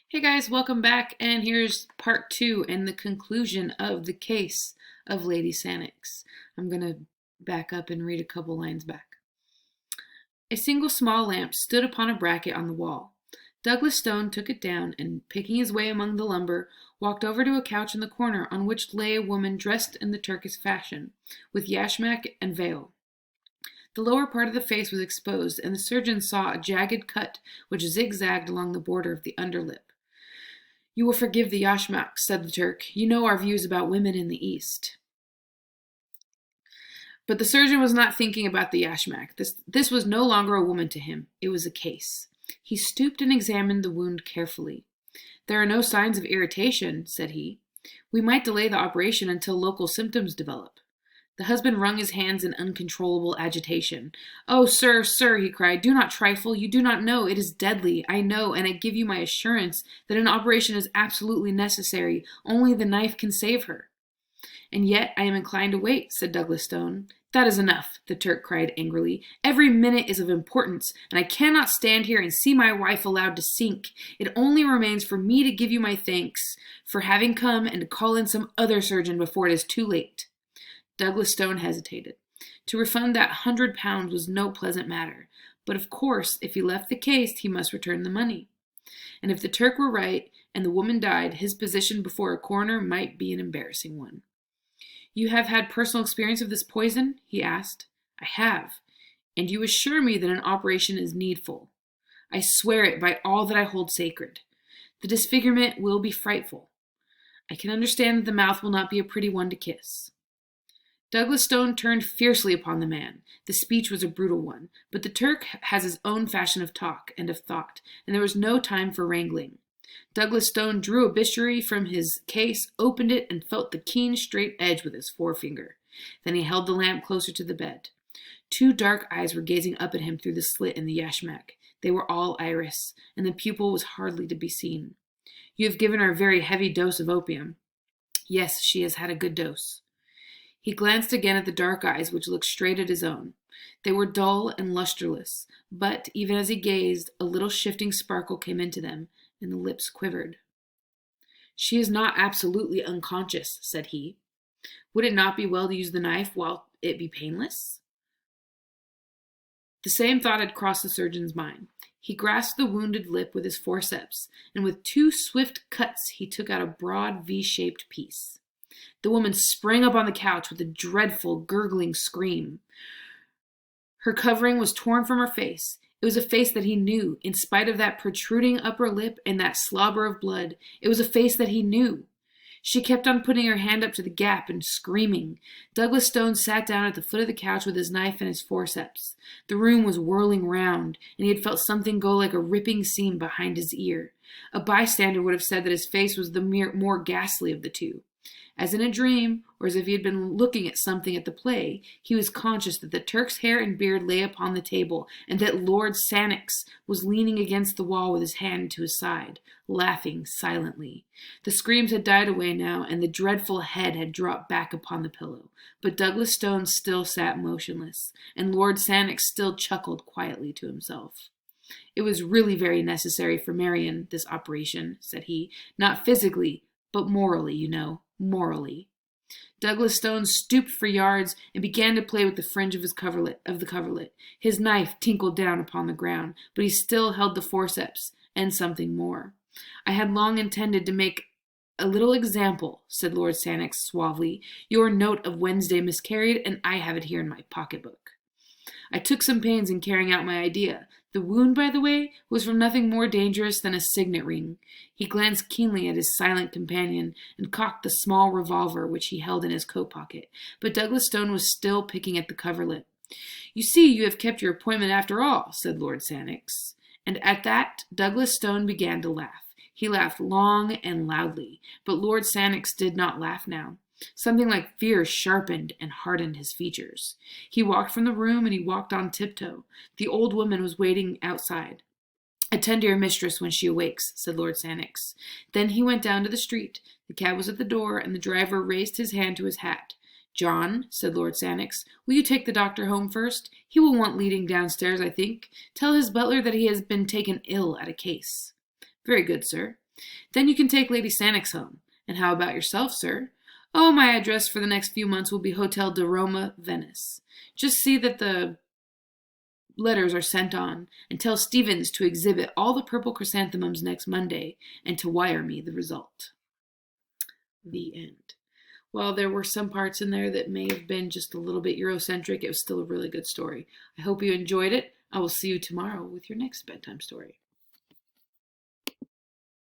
Hey guys, welcome back, and here's part two and the conclusion of the case of Lady Sannox. I'm going to back up and read a couple lines back. A single small lamp stood upon a bracket on the wall. Douglas Stone took it down and, picking his way among the lumber, walked over to a couch in the corner on which lay a woman dressed in the Turkish fashion, with yashmak and veil. The lower part of the face was exposed, and the surgeon saw a jagged cut which zigzagged along the border of the underlip. "You will forgive the yashmak," said the Turk. "You know our views about women in the East." But the surgeon was not thinking about the yashmak. This was no longer a woman to him. It was a case. He stooped and examined the wound carefully. "There are no signs of irritation," said he. "We might delay the operation until local symptoms develop." The husband wrung his hands in uncontrollable agitation. "Oh, sir, sir," he cried, "do not trifle. You do not know. It is deadly, I know, and I give you my assurance that an operation is absolutely necessary. Only the knife can save her." "And yet I am inclined to wait," said Douglas Stone. "That is enough," the Turk cried angrily. "Every minute is of importance, and I cannot stand here and see my wife allowed to sink. It only remains for me to give you my thanks for having come and to call in some other surgeon before it is too late." Douglas Stone hesitated. To refund that £100 was no pleasant matter, but of course, if he left the case, he must return the money. And if the Turk were right, and the woman died, his position before a coroner might be an embarrassing one. "You have had personal experience of this poison?" he asked. "I have. And you assure me that an operation is needful?" "I swear it by all that I hold sacred. The disfigurement will be frightful. I can understand that the mouth will not be a pretty one to kiss." Douglas Stone turned fiercely upon the man. The speech was a brutal one, but the Turk has his own fashion of talk and of thought, and there was no time for wrangling. Douglas Stone drew a bistoury from his case, opened it, and felt the keen, straight edge with his forefinger. Then he held the lamp closer to the bed. Two dark eyes were gazing up at him through the slit in the yashmak. They were all iris, and the pupil was hardly to be seen. "You have given her a very heavy dose of opium." "Yes, she has had a good dose." He glanced again at the dark eyes which looked straight at his own. They were dull and lustreless, but, even as he gazed, a little shifting sparkle came into them, and the lips quivered. "She is not absolutely unconscious," said he. "Would it not be well to use the knife while it be painless?" The same thought had crossed the surgeon's mind. He grasped the wounded lip with his forceps, and with two swift cuts he took out a broad V-shaped piece. The woman sprang up on the couch with a dreadful, gurgling scream. Her covering was torn from her face. It was a face that he knew, in spite of that protruding upper lip and that slobber of blood. It was a face that he knew. She kept on putting her hand up to the gap and screaming. Douglas Stone sat down at the foot of the couch with his knife and his forceps. The room was whirling round, and he had felt something go like a ripping seam behind his ear. A bystander would have said that his face was the more ghastly of the two. As in a dream, or as if he had been looking at something at the play, he was conscious that the Turk's hair and beard lay upon the table, and that Lord Sannox was leaning against the wall with his hand to his side, laughing silently. The screams had died away now, and the dreadful head had dropped back upon the pillow. But Douglas Stone still sat motionless, and Lord Sannox still chuckled quietly to himself. "It was really very necessary for Marian, this operation," said he. "Not physically, but morally, you know. Morally." Douglas Stone stooped for yards and began to play with the fringe of the coverlet. His knife tinkled down upon the ground, but he still held the forceps and something more. "I had long intended to make a little example," said Lord Sannox suavely. "Your note of Wednesday miscarried, and I have it here in my pocketbook. I took some pains in carrying out my idea. The wound, by the way, was from nothing more dangerous than a signet ring." He glanced keenly at his silent companion and cocked the small revolver which he held in his coat pocket. But Douglas Stone was still picking at the coverlet. "You see, you have kept your appointment after all," said Lord Sannox. And at that Douglas Stone began to laugh. He laughed long and loudly, but Lord Sannox did not laugh now. Something like fear sharpened and hardened his features. He walked from the room, and he walked on tiptoe. The old woman was waiting outside. "Attend to your mistress when she awakes," said Lord Sannox. Then he went down to the street. The cab was at the door, and the driver raised his hand to his hat. "John," said Lord Sannox, "will you take the doctor home first? He will want leading downstairs, I think. Tell his butler that he has been taken ill at a case." "Very good, sir." Then you can take Lady Sannox home. And how about yourself, sir? Oh, my address for the next few months will be Hotel de Roma, Venice. Just see that the letters are sent on, and tell Stevens to exhibit all the purple chrysanthemums next Monday, and to wire me the result. The end. While there were some parts in there that may have been just a little bit Eurocentric, it was still a really good story. I hope you enjoyed it. I will see you tomorrow with your next bedtime story.